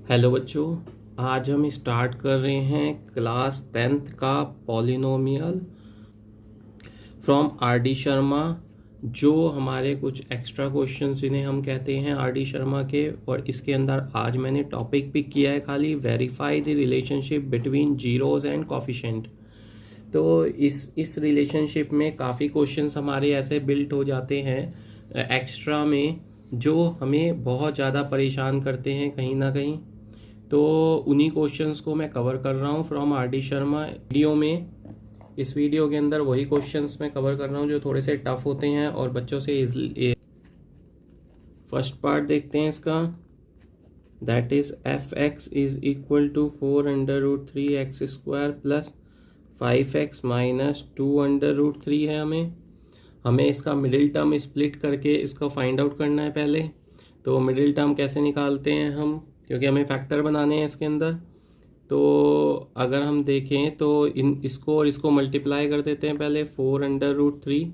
Hello बच्चों, आज हम स्टार्ट कर रहे हैं क्लास 10th का polynomial from R D Sharma. जो हमारे कुछ एक्स्ट्रा क्वेश्चंस इन्हें हम कहते हैं आर डी शर्मा के, और इसके अंदर आज मैंने टॉपिक पिक किया है खाली verify the relationship between zeros and coefficient. तो इस रिलेशनशिप में काफ़ी क्वेश्चंस हमारे ऐसे बिल्ट हो जाते हैं एक्स्ट्रा में, जो हमें बहुत ज़्यादा परेशान करते हैं कहीं ना कहीं। तो उन्हीं क्वेश्चंस को मैं कवर कर रहा हूँ from R D Sharma video में। इस वीडियो के अंदर वही क्वेश्चंस मैं कवर कर रहा हूँ जो थोड़े से टफ होते हैं और बच्चों से इजली। फर्स्ट पार्ट देखते हैं इसका, that is f x is equal to 4√3x² plus 5x minus 2√3 है। हमें इसका मिडिल टर्म स्प्लिट करके इसका फाइंड आउट करना है पहले। तो मिडिल टर्म कैसे निकालते हैं हम, क्योंकि हमें फैक्टर बनाने हैं इसके अंदर। तो अगर हम देखें तो इसको और इसको मल्टीप्लाई कर देते हैं पहले, 4√3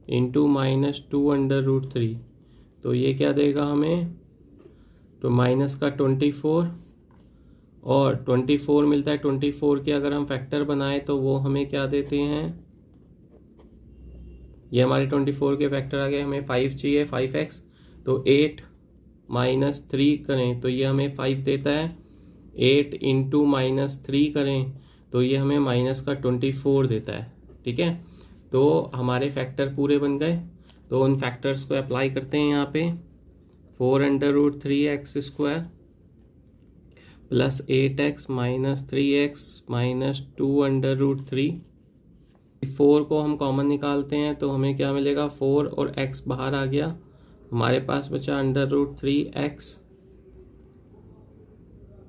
इंटू माइनस 2√3। तो ये क्या देगा हमें, तो माइनस का 24 और 24 मिलता है। 24 के अगर हम फैक्टर बनाए तो वो हमें क्या देते हैं, ये हमारे 24 के फैक्टर आ गए। हमें 5 चाहिए, 5x। तो 8 माइनस 3 करें तो ये हमें 5 देता है। 8 इंटू माइनस 3 करें तो ये हमें माइनस का 24 देता है। ठीक है, तो हमारे फैक्टर पूरे बन गए। तो उन फैक्टर्स को अप्लाई करते हैं यहाँ पे। 4√3x² plus 8x minus 3x minus 2√3। 4 को हम कॉमन निकालते हैं तो हमें क्या मिलेगा, 4 और x बाहर आ गया, हमारे पास बचा √3x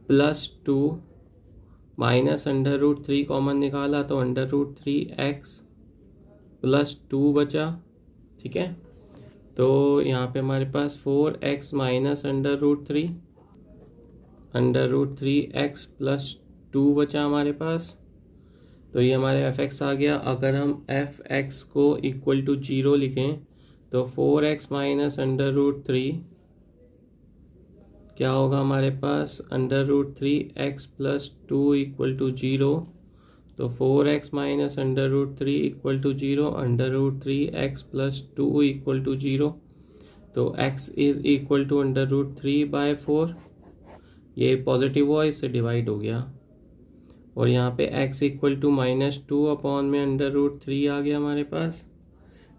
प्लस 2 माइनस √3 कॉमन निकाला तो √3x प्लस 2 बचा। ठीक है, तो यहाँ पे हमारे पास 4x माइनस √3x प्लस 2 बचा हमारे पास। तो ये हमारे fx आ गया। अगर हम fx को इक्वल टू 0 लिखें तो 4x माइनस √3 क्या होगा हमारे पास, √3x प्लस 2 इक्वल टू 0। तो 4x minus √3 equal to 0, √3x plus 2 equal to 0। तो x इज इक्वल टू √3/4। ये पॉजिटिव हुआ, इससे डिवाइड हो गया। और यहाँ पे x इक्वल टू -2 अपॉन में √3 आ गया हमारे पास।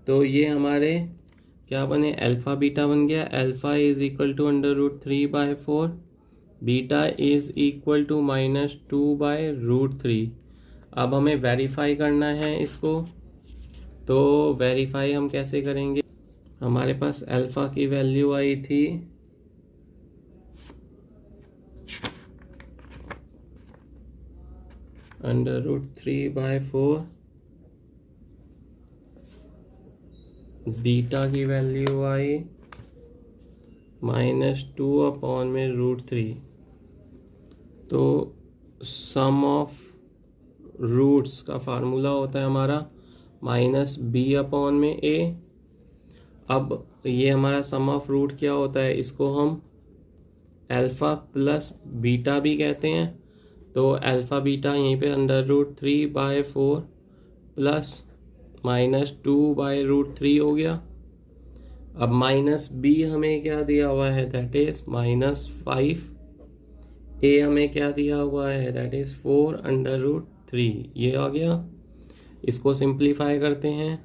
तो ये हमारे क्या बने, अल्फ़ा बीटा बन गया। Alpha is equal to √3/4, beta is equal to -2/√3। अब हमें वेरीफाई करना है इसको। तो वेरीफाई हम कैसे करेंगे, हमारे पास अल्फ़ा की वैल्यू आई थी √3/4, बीटा की वैल्यू आई -2 अपॉन में √3। तो सम ऑफ रूट्स का फार्मूला होता है हमारा -b अपॉन में a। अब ये हमारा सम ऑफ रूट क्या होता है, इसको हम अल्फ़ा प्लस बीटा भी कहते हैं। तो अल्फ़ा बीटा यहीं पे √3/4 प्लस -2/√3 हो गया। अब -b हमें क्या दिया हुआ है, दैट इज -5। a हमें क्या दिया हुआ है, दैट इज 4√3। ये आ गया। इसको सिंप्लीफाई करते हैं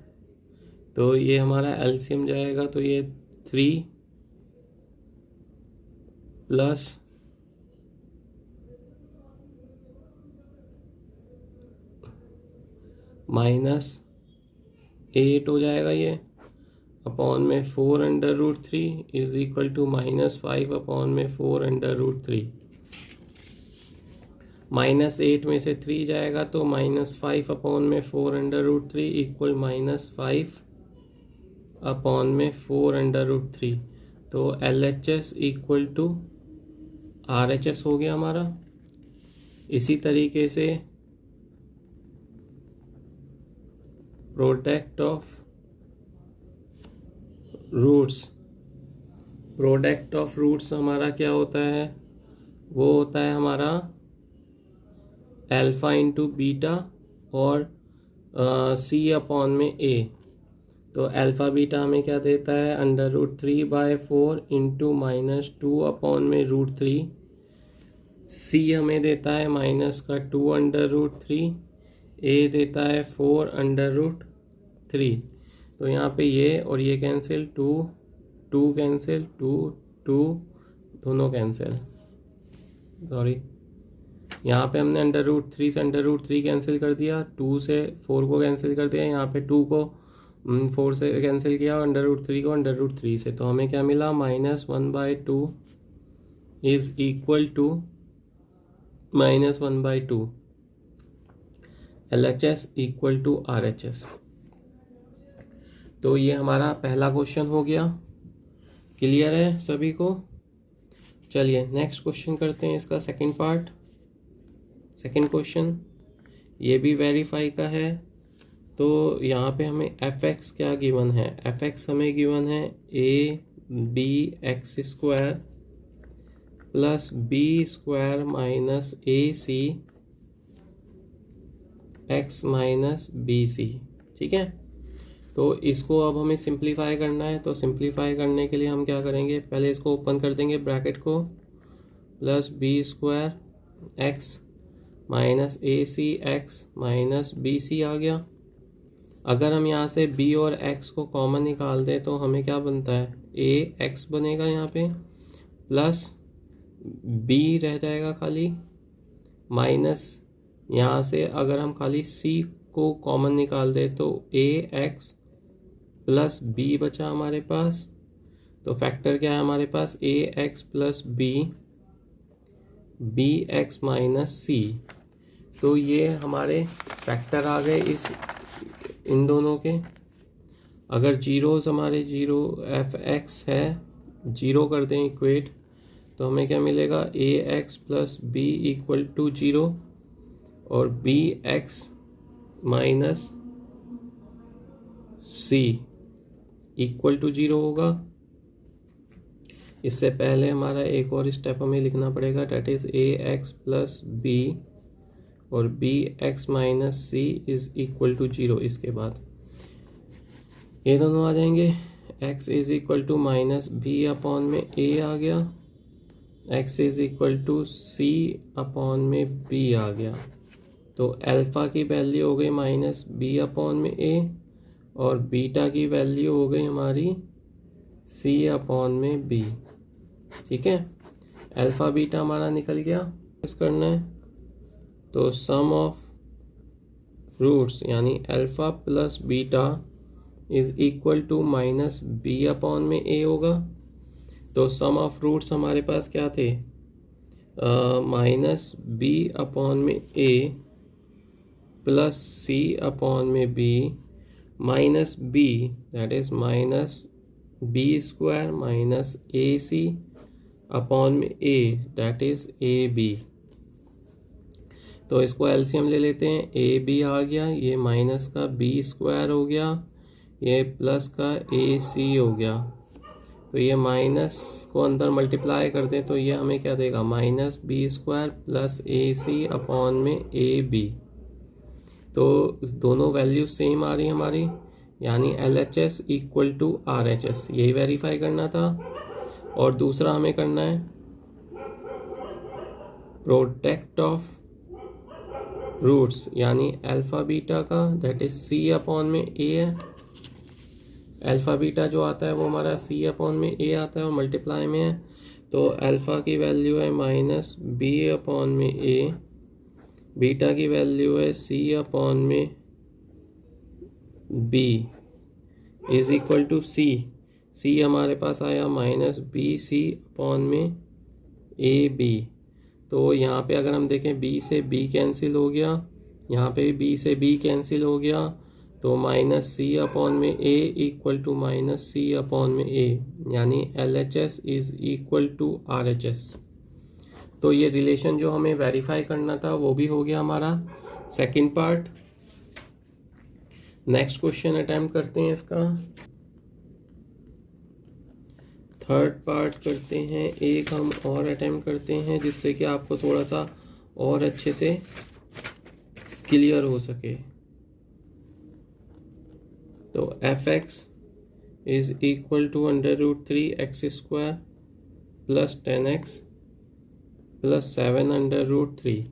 तो ये हमारा एलसीएम जाएगा, तो ये 3 प्लस -8 हो जाएगा ये, अपॉन में 4√3 इज इक्वल टू -5 अपॉन में 4√3। -8 में से 3 जाएगा तो -5 अपॉन में 4√3 इक्वल -5 अपॉन में 4√3। तो LHS इक्वल टू RHS हो गया हमारा। इसी तरीके से प्रोडक्ट ऑफ रूट्स हमारा क्या होता है, वो होता है हमारा अल्फ़ा इंटू बीटा और सी अपॉन में ए। तो अल्फ़ा बीटा हमें क्या देता है, √3/4 इंटू -2/√3। सी हमें देता है -2√3। ए देता है 4√3। तो यहाँ पे ये और ये कैंसिल, 2 कैंसिल, 2 दोनों कैंसिल, सॉरी यहाँ पे हमने √3 से √3 कैंसिल कर दिया, 2 से 4 को कैंसिल कर दिया, यहाँ पे 2 को 4 से कैंसिल किया, √3 को √3 से। तो हमें क्या मिला, -1/2 is equal to -1/2। LHS equal to RHS। तो ये हमारा पहला क्वेश्चन हो गया। क्लियर है सभी को? चलिए नेक्स्ट क्वेश्चन करते हैं, इसका सेकंड पार्ट। सेकंड क्वेश्चन ये भी वेरीफाई का है। तो यहाँ पे हमें fx क्या गिवन है, fx हमें गिवन है abx² plus b² minus ac x minus bc। ठीक है, तो इसको अब हमें सिंप्लीफाई करना है। तो सिंप्लीफाई करने के लिए हम क्या करेंगे, पहले इसको ओपन कर देंगे ब्रैकेट को, plus b² x minus ac x minus bc आ गया। अगर हम यहाँ से b और x को कॉमन निकाल दें तो हमें क्या बनता है, a x बनेगा यहाँ पे, प्लस b रह जाएगा खाली, माइनस यहाँ से अगर हम खाली c को कॉमन निकाल दें तो a x प्लस b बचा हमारे पास। तो फैक्टर क्या है हमारे पास, a x plus b x minus c। तो ये हमारे फैक्टर आ गए इन दोनों के। अगर जीरोस हमारे जीरो fx है, जीरो कर दें इक्वेट, तो हमें क्या मिलेगा, ax plus b equal to 0 और bx minus c equal to 0 होगा। इससे पहले हमारा एक और स्टेप हमें लिखना पड़ेगा, that is ax plus b और bx minus c is equal to 0। इसके बाद ये दोनों आ जाएंगे, x is equal to minus b upon में a आ गया, x is equal to c upon में b आ गया। तो अल्फ़ा की वैल्यू हो गई माइनस b अपॉन में a और बीटा की वैल्यू हो गई हमारी c अपॉन में b। ठीक है, अल्फ़ा बीटा हमारा निकल गया। इस करना है तो सम ऑफ रूट्स यानी alpha plus beta is equal to minus b upon में a होगा। तो सम ऑफ रूट्स हमारे पास क्या थे, माइनस b अपॉन में a प्लस c अपॉन में b minus b, that is minus b² minus ac upon में a, दैट इज ab। तो इसको एलसीएम ले लेते हैं, ab आ गया, ये माइनस का b² हो गया, ये प्लस का ac हो गया। तो ये माइनस को अंदर मल्टीप्लाई कर दें तो ये हमें क्या देगा, minus b² plus ac upon में ab। तो दोनों वैल्यू सेम आ रही हमारी, यानी LHS इक्वल टू RHS, यही वेरीफाई करना था। और दूसरा हमें करना है प्रोडक्ट ऑफ रूट्स, यानी अल्फ़ा बीटा का, दैट इज c अपॉन में a है। अल्फ़ा बीटा जो आता है वो हमारा c अपॉन में a आता है और मल्टीप्लाई में है। तो अल्फ़ा की वैल्यू है माइनस b अपॉन में a, बीटा की वैल्यू है c अपॉन में b is equal to c हमारे पास आया माइनस bc अपॉन में ab। तो यहाँ पे अगर हम देखें b से b कैंसिल हो गया, यहाँ पे b से b कैंसिल हो गया, तो माइनस c अपॉन में a equal to minus c upon में a, यानी LHS is equal to RHS। तो ये रिलेशन जो हमें वेरीफाई करना था वो भी हो गया हमारा second part. Next question attempt करते हैं इसका। थर्ड पार्ट करते हैं, एक हम और अटेम्प्ट करते हैं जिससे कि आपको थोड़ा सा और अच्छे से क्लियर हो सके। तो f(x) is equal to √3x² plus 10x plus 7√3।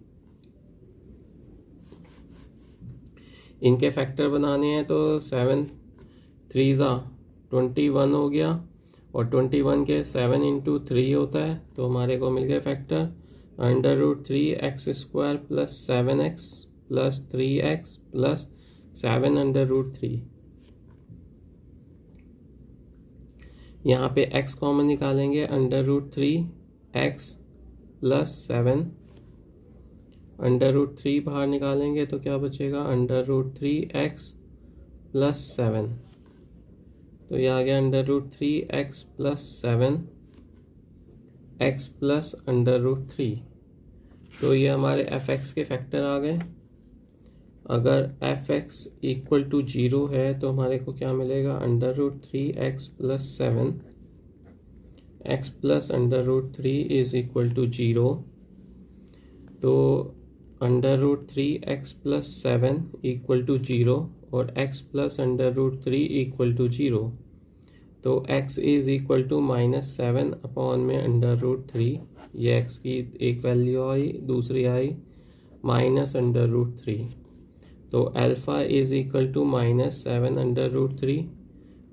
इनके फैक्टर बनाने हैं तो 7 3 21 हो गया, और 21 के 7 × 3 होता है, तो हमारे को मिल गया factor √3x² plus 7x plus 3x plus 7√3। यहाँ पे x कॉमन निकालेंगे, √3x प्लस 7, √3 बाहर निकालेंगे तो क्या बचेगा, √3x प्लस 7। तो यह आ गया √3x प्लस 7 x प्लस √3। तो ये हमारे f(x) के फैक्टर आ गए। अगर f(x) इक्वल टू 0 है तो हमारे को क्या मिलेगा, √3x plus 7 x plus √3 is equal to 0। तो √3x प्लस 7 इक्वल टू 0 और x प्लस √3 इक्वल टू 0। तो x is equal to -7 upon में √3। ये x की एक वैल्यू आई, दूसरी आई -√3। तो alpha is equal to -7√3,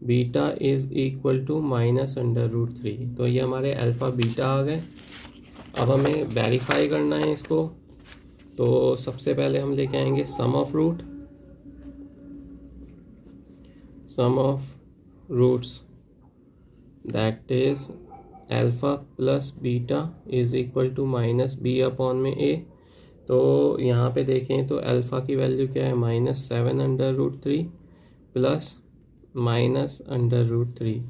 beta is equal to -√3। तो ये हमारे अल्फ़ा बीटा आ गए। अब हमें वेरीफाई करना है इसको। तो सबसे पहले हम लेके आएंगे sum of roots, that is alpha plus beta is equal to -b upon में a। तो यहाँ पे देखें तो अल्फ़ा की वैल्यू क्या है, -7√3 प्लस -√3।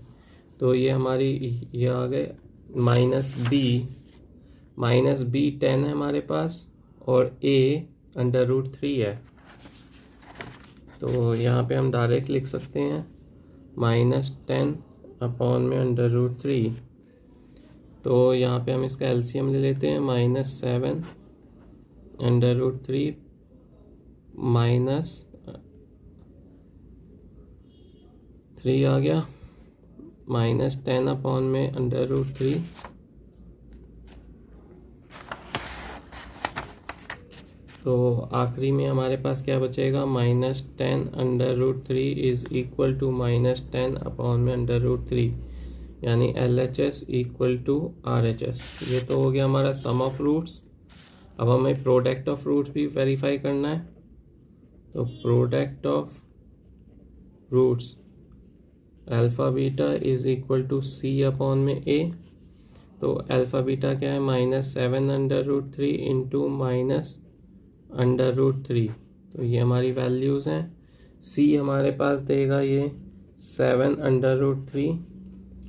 तो ये हमारी ये आ गए -b 10 है हमारे पास, और a √3 है। तो यहाँ पे हम डायरेक्ट लिख सकते हैं -10 अपॉन में √3। तो यहाँ पे हम इसका एलसीएम ले लेते हैं, -7 √3 -3 आ गया, -10 अपॉन में √3। तो आखिरी में हमारे पास क्या बचेगा, -10 √3 इज इक्वल टू -10 अपॉन में √3, यानी LHS इक्वल टू RHS। ये तो हो गया हमारा सम ऑफ रूट्स। अब हमें प्रोडक्ट ऑफ रूट्स भी वेरीफाई करना है। तो product of roots alpha beta is equal to C upon में A। तो अल्फ़ा बीटा क्या है, -7√3 इंटू -√3। तो ये हमारी वैल्यूज़ हैं। C हमारे पास देगा ये 7√3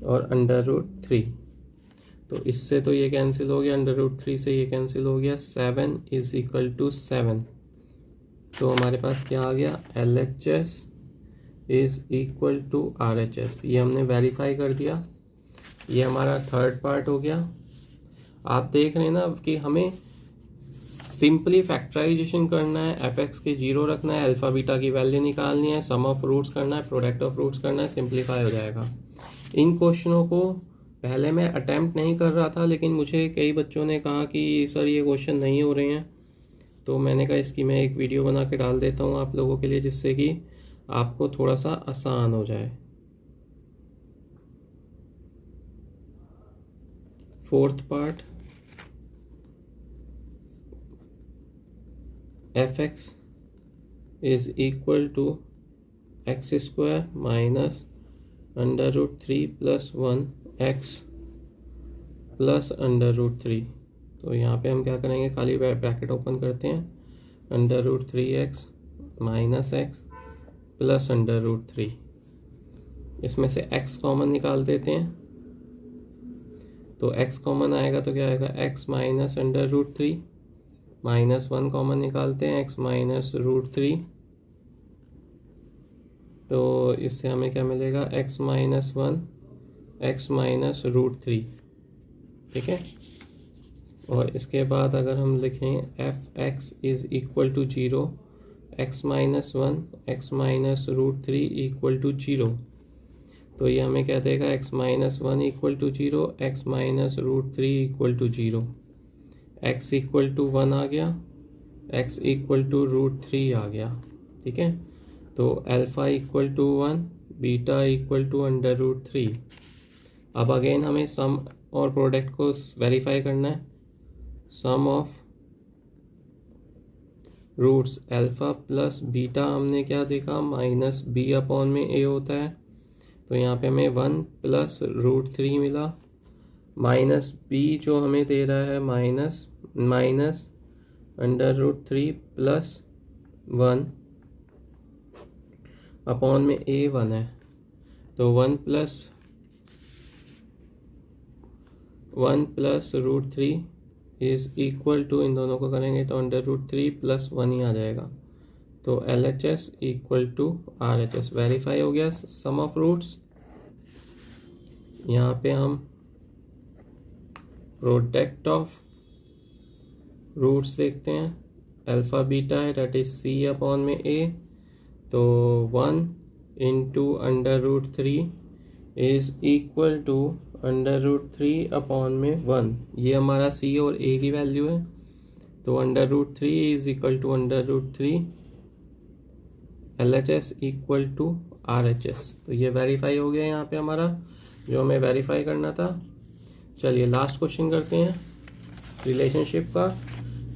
और √3। तो इससे तो ये कैंसिल हो गया, √3 से ये कैंसिल हो गया, 7 इज इक्वल टू 7। तो हमारे पास क्या आ गया, LHS is equal to RHS। ये हमने वेरीफाई कर दिया। ये हमारा थर्ड पार्ट हो गया। आप देख रहे हैं ना कि हमें सिंपली फैक्टराइजेशन करना है, f(x) के 0 रखना है, अल्फ़ा बीटा की वैल्यू निकालनी है, सम ऑफ रूट्स करना है, प्रोडक्ट ऑफ रूट्स करना है, सिंप्लीफाई हो जाएगा। इन क्वेश्चनों को पहले मैं अटैम्प्ट नहीं कर रहा था, लेकिन मुझे कई बच्चों ने कहा कि सर ये क्वेश्चन नहीं हो रहे हैं, तो मैंने कहा इसकी मैं एक वीडियो बना के डाल देता हूँ आप लोगों के लिए, जिससे कि आपको थोड़ा सा आसान हो जाए। Fourth part, f(x) is equal to x² minus √3 plus 1x plus √3। तो यहाँ पे हम क्या करेंगे, खाली ब्रैकेट ओपन करते हैं, √3x माइनस x प्लस √3। इसमें से x कॉमन निकाल देते हैं। तो x कॉमन आएगा तो क्या आएगा, x माइनस √3, -1 कॉमन निकालते हैं, x माइनस √3। तो इससे हमें क्या मिलेगा, x minus 1 x minus root three, ठीक है। और इसके बाद अगर हम लिखें f x is equal to zero, x minus one x minus root three equal to zero, तो ये हमें क्या देगा, x minus one equal to zero, x minus root three equal to zero, x equal to one आ गया, x equal to root three आ गया, ठीक है। तो alpha equal to one, beta equal to under root three. अब again हमें sum और प्रोडक्ट को वेरीफाई करना है। Sum of roots alpha plus beta हमने क्या देखा, माइनस बी अपॉन में ए होता है, तो यहाँ पे हमें वन प्लस रूट थ्री मिला, माइनस बी जो हमें दे रहा है minus under root three plus one upon में ए वन है, तो one plus root three is equal to, इन दोनों को करेंगे तो under root three plus one ही आ जाएगा, तो L H S equal to R H S. Verify हो गया सम ऑफ रूट्स। यहाँ पे हम प्रोडक्ट ऑफ रूट्स देखते हैं, अल्फ़ा बीटा है डेट इज सी अपॉन में ए, तो one into under root three is equal to under root three upon में वन, ये हमारा सी और ए की वैल्यू है, तो under root three is equal to under root three, L H S equal to R H S. तो ये verify हो गया यहाँ पे हमारा जो हमें वेरीफाई करना था। चलिए लास्ट क्वेश्चन करते हैं रिलेशनशिप का,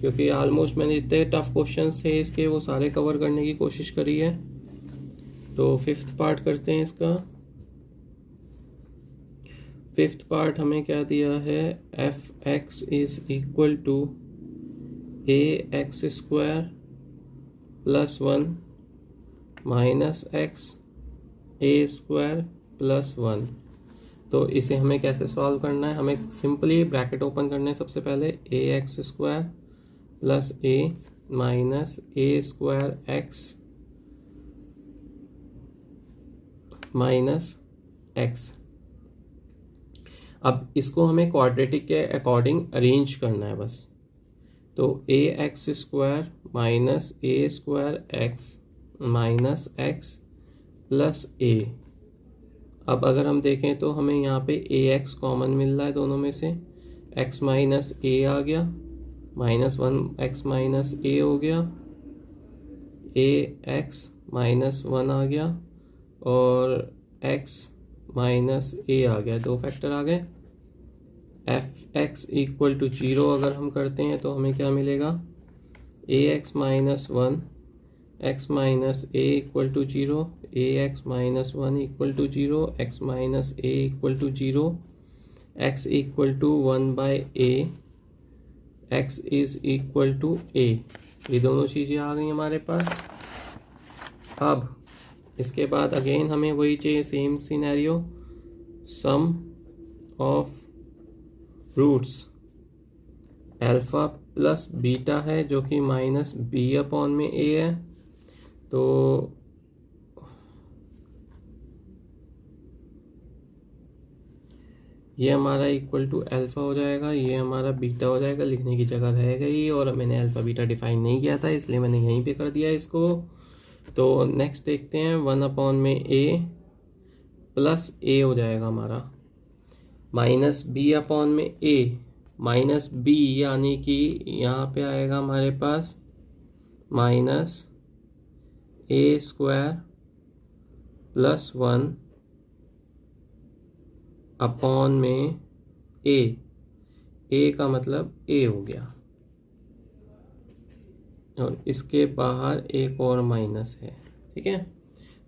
क्योंकि ऑलमोस्ट मैंने जितने टफ क्वेश्चंस थे इसके वो सारे कवर करने की कोशिश करी है। तो फिफ्थ पार्ट करते हैं इसका। फिफ्थ पार्ट हमें क्या दिया है, f x is equal to a x square plus one minus x a square plus one. तो इसे हमें कैसे सॉल्व करना है, हमें सिंपली ब्रैकेट ओपन करना है सबसे पहले, ए x square plus A minus a square x minus x. अब इसको हमें क्वाड्रेटिक के अकॉर्डिंग अरेंज करना है बस। तो a x square minus a square x minus x plus a. अब अगर हम देखें तो हमें यहाँ पे ए एक्स कॉमन मिल रहा है दोनों में से, एक्स माइनस ए आ गया, माइनस वन एक्स माइनस ए हो गया, ए एक्स माइनस वन आ गया और एक्स माइनस ए आ गया, दो फैक्टर आ गए। F x equal to zero अगर हम करते हैं तो हमें क्या मिलेगा, a x minus one x minus a equal to zero, a x minus one equal to zero, x minus a equal to zero, x equal to one by a, x is equal to a. ये दोनों चीज़ें आ गई हमारे पास। अब इसके बाद again हमें वही चाहिए, same scenario, sum of roots alpha plus beta है जो कि माइनस बी अपॉन में ए है, तो ये हमारा इक्वल टू अल्फ़ा हो जाएगा, ये हमारा बीटा हो जाएगा, लिखने की जगह रह गई और मैंने अल्फ़ा बीटा डिफाइन नहीं किया था इसलिए मैंने यहीं पे कर दिया इसको। तो नेक्स्ट देखते हैं, वन अपॉन में ए प्लस ए हो जाएगा हमारा, माइनस बी अपॉन में ए माइनस बी, यानी कि यहाँ पे आएगा हमारे पास minus a square plus one upon में ए का मतलब ए हो गया और इसके बाहर एक और माइनस है, ठीक है।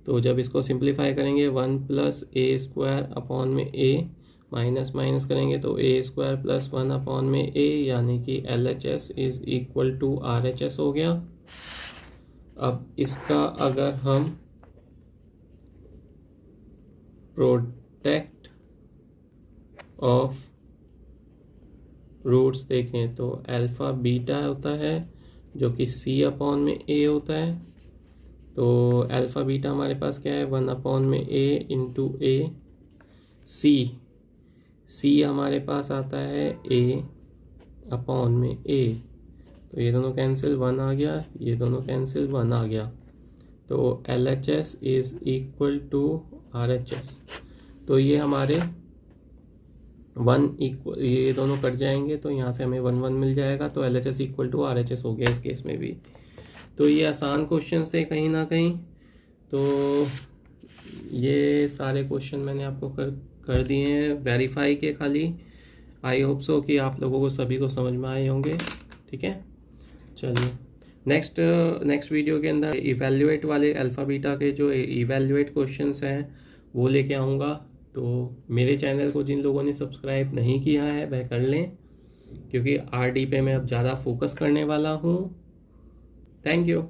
तो जब इसको सिंप्लीफाई करेंगे, one plus a square upon में ए माइनस माइनस करेंगे तो a square plus one upon में ए, यानी कि L H S is equal to R H S हो गया। अब इसका अगर हम प्रोडक्ट ऑफ रूट्स देखें तो अल्फ़ा बीटा होता है जो कि सी अपॉन में ए होता है, तो अल्फ़ा बीटा हमारे पास क्या है, वन अपॉन में ए इंटू ए, सी सी हमारे पास आता है ए अपॉन में ए, तो ये दोनों कैंसिल 1 आ गया, ये दोनों कैंसिल 1 आ गया, तो LHS is equal to RHS। तो ये हमारे 1 इक्वल, ये दोनों कट जाएंगे तो यहाँ से हमें 1 1 मिल जाएगा, तो LHS इक्वल टू RHS हो गया इस केस में भी। तो ये आसान क्वेश्चंस थे कहीं ना कहीं। तो ये सारे क्वेश्चन मैंने आपको कर दिए हैं वेरीफाई के खाली। आई होप सो कि आप लोगों को सभी को समझ में आए होंगे। ठीक है, चलिए नेक्स्ट वीडियो के अंदर इवैल्यूएट वाले अल्फ़ा बीटा के जो इवैल्यूएट क्वेश्चंस हैं वो लेके आऊँगा। तो मेरे चैनल को जिन लोगों ने सब्सक्राइब नहीं किया है वह कर लें, क्योंकि RD पे मैं अब ज़्यादा फोकस करने वाला हूँ। Thank you.